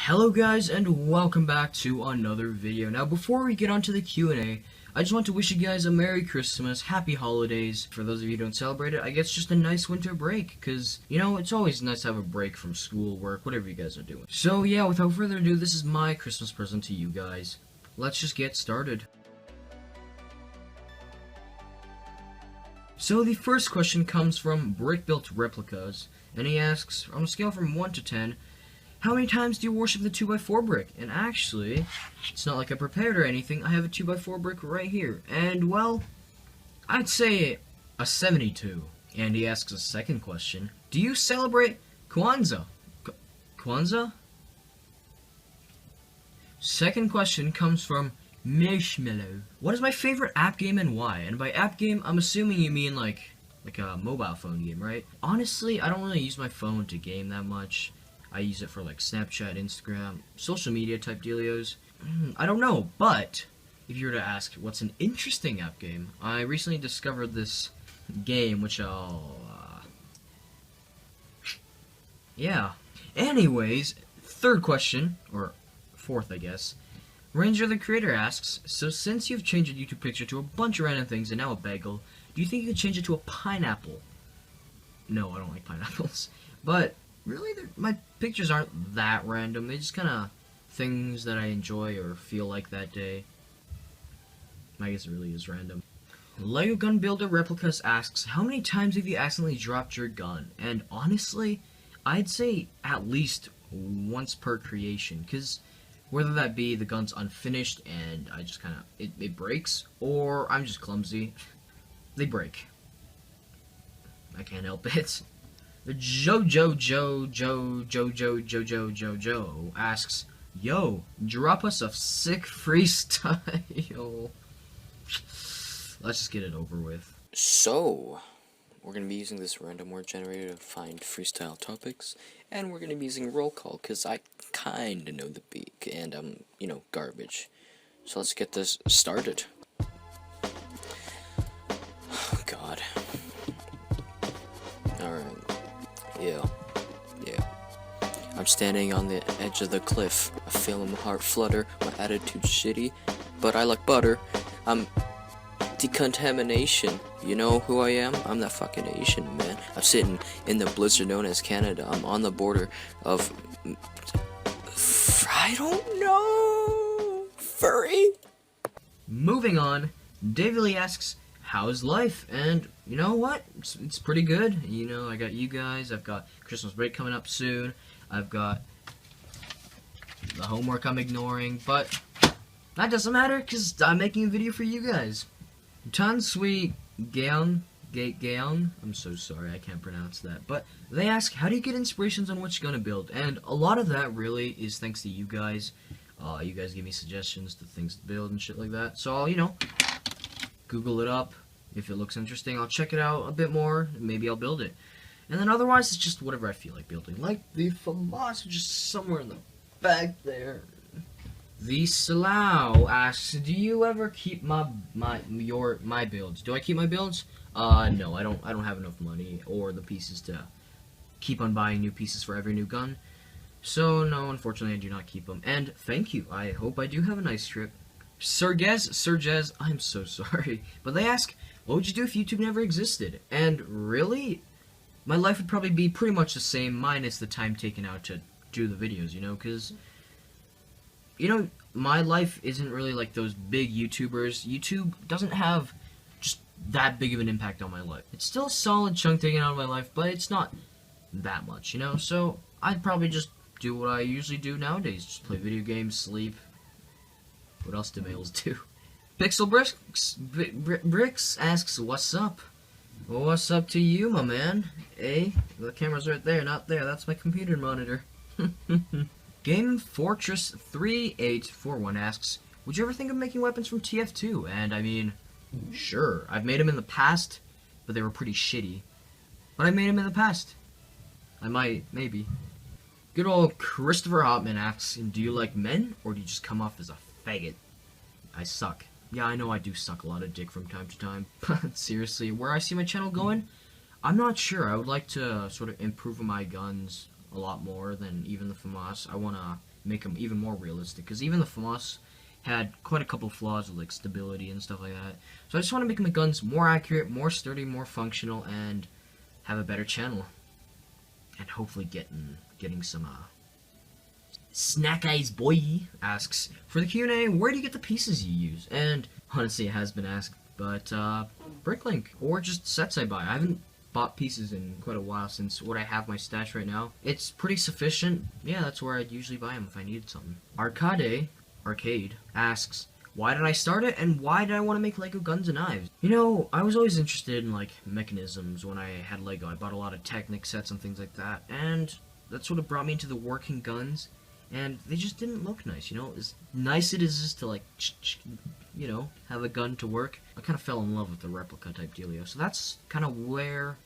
Hello guys, and welcome back to another video. Now before we get on to the Q&A, I just want to wish you guys a Merry Christmas, Happy Holidays. For those of you who don't celebrate it, I guess just a nice winter break, because, you know, it's always nice to have a break from school, work, whatever you guys are doing. So yeah, without further ado, this is my Christmas present to you guys. Let's just get started. So the first question comes from Brick Built Replicas, and he asks, on a scale from 1 to 10, how many times do you worship the 2x4 brick? And actually, it's not like I prepared or anything. I have a 2x4 brick right here. And, well, I'd say a 72. And he asks a second question. Do you celebrate Kwanzaa? Kwanzaa? Second question comes from Marshmallow. What is my favorite app game and why? And by app game, I'm assuming you mean like a mobile phone game, right? Honestly, I don't really use my phone to game that much. I use it for like Snapchat, Instagram, social media type dealios. I don't know, but if you were to ask what's an interesting app game, I recently discovered this game which I'll... yeah. Anyways, third question, or fourth I guess. Ranger the Creator asks, so since you've changed your YouTube picture to a bunch of random things and now a bagel, do you think you could change it to a pineapple? No, I don't like pineapples. But really, my pictures aren't that random. They're just kind of things that I enjoy or feel like that day. I guess it really is random. Lego Gun Builder Replicas asks, how many times have you accidentally dropped your gun? And honestly, I'd say at least once per creation, because whether that be the gun's unfinished and I just kind of, it breaks, or I'm just clumsy, they break. I can't help it. Jojo asks, yo, drop us a sick freestyle. Let's just get it over with. So, we're going to be using this random word generator to find freestyle topics, and we're going to be using roll call, because I kind of know the beat, and I'm, you know, garbage. So let's get this started. Oh, God. Alright. Yeah. I'm standing on the edge of the cliff. I feel my heart flutter. My attitude's shitty, but I like butter. I'm decontamination. You know who I am? I'm that fucking Asian, man. I'm sitting in the blizzard known as Canada. I'm on the border of... I don't know... furry? Moving on, David Lee asks, how's life? And you know what? It's pretty good. You know, I got you guys. I've got Christmas break coming up soon. I've got the homework I'm ignoring, but that doesn't matter because I'm making a video for you guys. Tan Sweet Gaon, I'm so sorry, I can't pronounce that. But they ask, how do you get inspirations on what you're gonna build? And a lot of that really is thanks to you guys. You guys give me suggestions to things to build and shit like that. So I'll, you know, Google it up. If it looks interesting, I'll check it out a bit more, and maybe I'll build it. And then otherwise, it's just whatever I feel like building. Like the FAMAS, just somewhere in the back there. The Slough asks, do you ever keep my builds? Do I keep my builds? No, I don't have enough money or the pieces to keep on buying new pieces for every new gun. So no, unfortunately, I do not keep them. And thank you. I hope I do have a nice trip. Sir Jez, I'm so sorry. But they ask, what would you do if YouTube never existed? And really, my life would probably be pretty much the same, minus the time taken out to do the videos, you know, because, you know, my life isn't really like those big YouTubers. YouTube doesn't have just that big of an impact on my life. It's still a solid chunk taken out of my life, but it's not that much, you know, so I'd probably just do what I usually do nowadays, just play video games, sleep. What else do males do? Pixel Bricks asks, what's up? Well, what's up to you, my man? Hey, the camera's right there, not there. That's my computer monitor. Game Fortress 3841 asks, would you ever think of making weapons from TF2? And I mean, sure. I've made them in the past, but they were pretty shitty. But I made them in the past. I might, maybe. Good old Christopher Hopman asks, do you like men, or do you just come off as a faggot? I suck. Yeah, I know I do suck a lot of dick from time to time, but seriously, where I see my channel going, I'm not sure. I would like to sort of improve my guns a lot more than even the FAMAS. I want to make them even more realistic, because even the FAMAS had quite a couple flaws with like stability and stuff like that. So I just want to make my guns more accurate, more sturdy, more functional, and have a better channel. And hopefully getting some Snack Eyes Boy asks, for the Q&A, where do you get the pieces you use? And honestly, it has been asked, but Bricklink, or just sets I buy. I haven't bought pieces in quite a while since what I have my stash right now. It's pretty sufficient. Yeah, that's where I'd usually buy them if I needed something. Arcade asks, why did I start it, and why did I want to make Lego guns and knives? You know, I was always interested in like mechanisms when I had Lego. I bought a lot of Technic sets and things like that, and that's what brought me into the working guns, and they just didn't look nice, you know? As nice it is to like, you know, have a gun to work, I kind of fell in love with the replica type dealio, so that's kind of where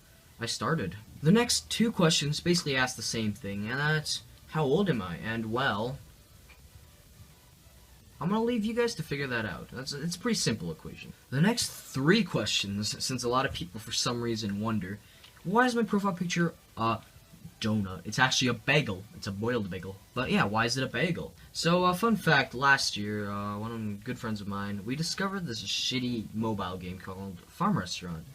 I started. The next two questions basically ask the same thing, and that's, how old am I? And well, I'm gonna leave you guys to figure that out. It's a pretty simple equation. The next three questions, since a lot of people for some reason wonder, why is my profile picture a donut? It's actually a bagel. It's a boiled bagel. But yeah, why is it a bagel? So, fun fact, last year, one of the good friends of mine, we discovered this shitty mobile game called Farm Restaurant.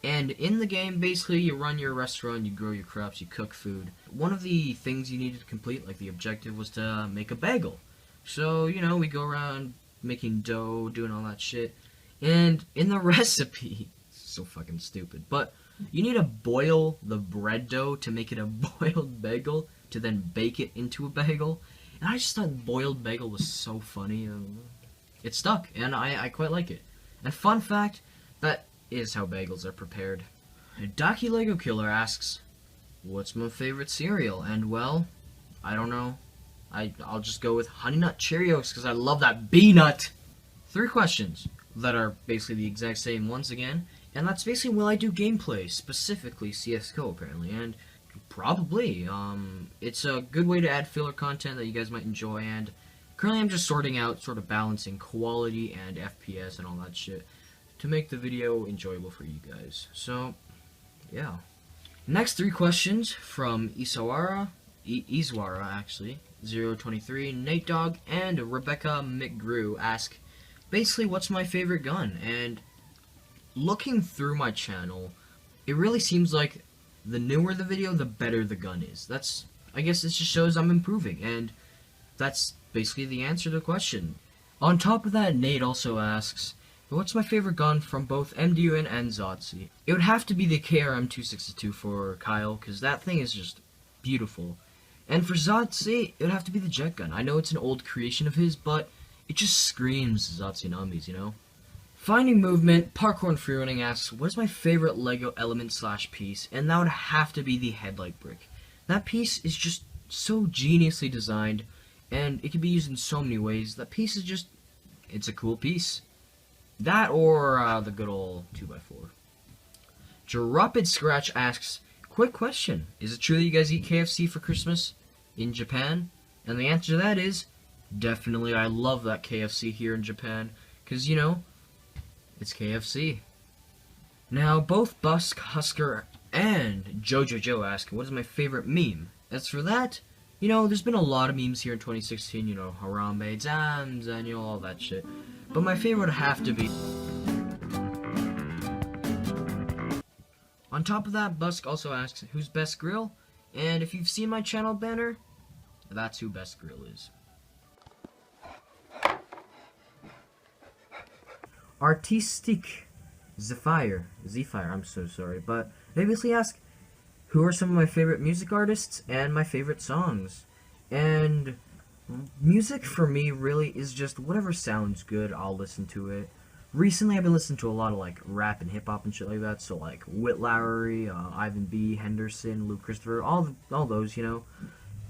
And in the game, basically, you run your restaurant, you grow your crops, you cook food. One of the things you needed to complete, like the objective, was to make a bagel. So, you know, we go around making dough, doing all that shit. And in the recipe, so fucking stupid, but you need to boil the bread dough to make it a boiled bagel, to then bake it into a bagel. And I just thought boiled bagel was so funny. It stuck, and I quite like it. And fun fact, that is how bagels are prepared. Daki Lego Killer asks, what's my favorite cereal? And well, I don't know. I'll just go with Honey Nut Cheerios because I love that bee nut. Three questions that are basically the exact same once again, and that's basically will I do gameplay, specifically CSGO apparently, and probably. It's a good way to add filler content that you guys might enjoy, and currently I'm just sorting out, sort of balancing quality and FPS and all that shit to make the video enjoyable for you guys. So, yeah. Next three questions from Iswara actually, 023, Nate Dogg, and Rebecca McGrew ask, basically, what's my favorite gun? And looking through my channel, it really seems like the newer the video, the better the gun is. I guess this just shows I'm improving, and that's basically the answer to the question. On top of that, Nate also asks, what's my favorite gun from both MDUN and Zotzi? It would have to be the KRM-262 for Kyle, because that thing is just beautiful. And for Zotzi, it would have to be the jet gun. I know it's an old creation of his, but it just screams Zotsunamis, you know? Finding Movement, Parkour and Freerunning asks, what is my favorite Lego element / piece? And that would have to be the headlight brick. That piece is just so geniusly designed, and it can be used in so many ways. That piece is just, it's a cool piece. That or the good old 2x4. Rapid Scratch asks, quick question, is it true that you guys eat KFC for Christmas in Japan? And the answer to that is, definitely. I love that KFC here in Japan, because, you know, it's KFC. Now, both Busk, Husker, and Jojo Joe ask, what is my favorite meme? As for that, you know, there's been a lot of memes here in 2016, you know, Harambe, Zams, and, you know, all that shit. But my favorite would have to be... On top of that, Busk also asks, who's best grill? And if you've seen my channel banner, that's who best grill is. Artistic Zephyr, I'm so sorry, but they basically ask, who are some of my favorite music artists and my favorite songs? And music for me really is just whatever sounds good, I'll listen to it. Recently, I've been listening to a lot of, like, rap and hip-hop and shit like that, so, like, Whit Lowery, Ivan B., Henderson, Luke Christopher, all those, you know.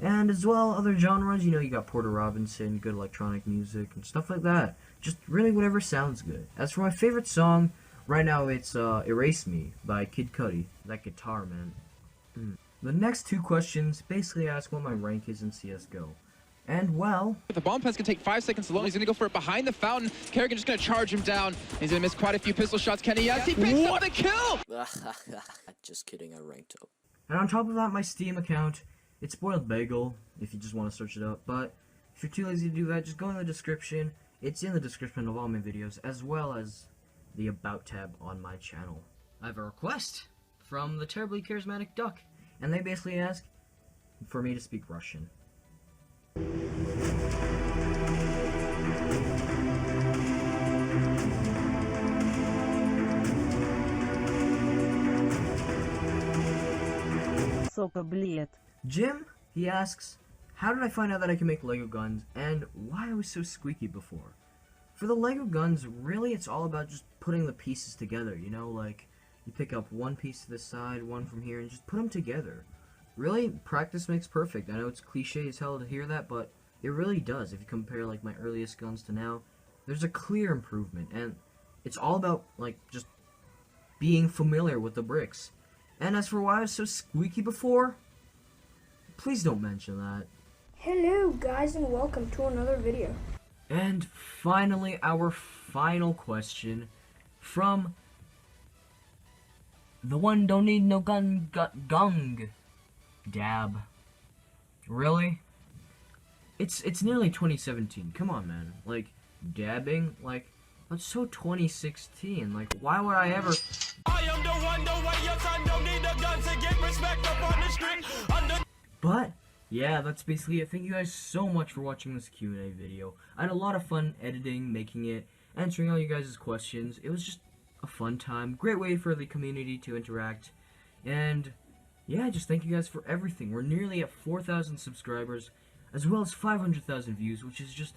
And as well, other genres, you know, you got Porter Robinson, good electronic music, and stuff like that. Just really whatever sounds good. As for my favorite song, right now it's Erase Me by Kid Cudi. That guitar, man. The next two questions basically ask what my rank is in CSGO. And well... The bomb pass can take 5 seconds alone. He's going to go for it behind the fountain. Kerrigan just going to charge him down. He's going to miss quite a few pistol shots. Kenny, yes, he picks up the kill! Just kidding, I ranked up. And on top of that, my Steam account It's boiled bagel, if you just want to search it up, but if you're too lazy to do that, just go in the description. It's in the description of all my videos, as well as the About tab on my channel. I have a request from the terribly charismatic duck, and they basically ask for me to speak Russian. Jim, he asks, how did I find out that I can make Lego guns, and why I was so squeaky before? For the Lego guns, really it's all about just putting the pieces together, you know, like, you pick up one piece to this side, one from here, and just put them together. Really, practice makes perfect. I know it's cliche as hell to hear that, but it really does. If you compare, like, my earliest guns to now, there's a clear improvement, and it's all about, like, just being familiar with the bricks. And as for why I was so squeaky before, please don't mention that. Hello guys and welcome to another video. And finally, our final question from the one don't need no gung dab. Really? It's nearly 2017. Come on, man. Like, dabbing, like, that's so 2016. Like, why would I ever? I am the one, the way your son don't need a gun to get respect up on the street. But yeah, that's basically it. Thank you guys so much for watching this Q&A video. I had a lot of fun editing, making it, answering all you guys' questions. It was just a fun time. Great way for the community to interact. And yeah, just thank you guys for everything. We're nearly at 4,000 subscribers, as well as 500,000 views, which is just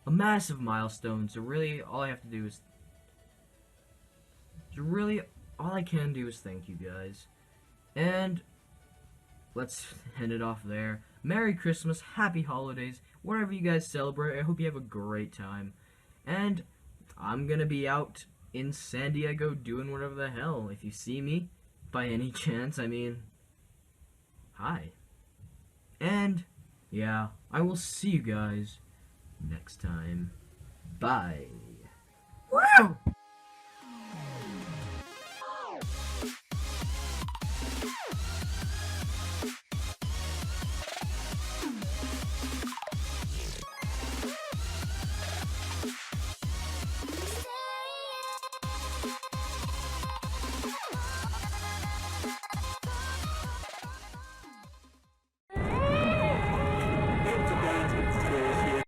a massive milestone. So really, all I have to do is... all I can do is thank you guys. And let's end it off there. Merry Christmas, Happy Holidays, whatever you guys celebrate. I hope you have a great time. And I'm gonna be out in San Diego doing whatever the hell. If you see me, by any chance, I mean, hi. And yeah, I will see you guys next time. Bye. Wow!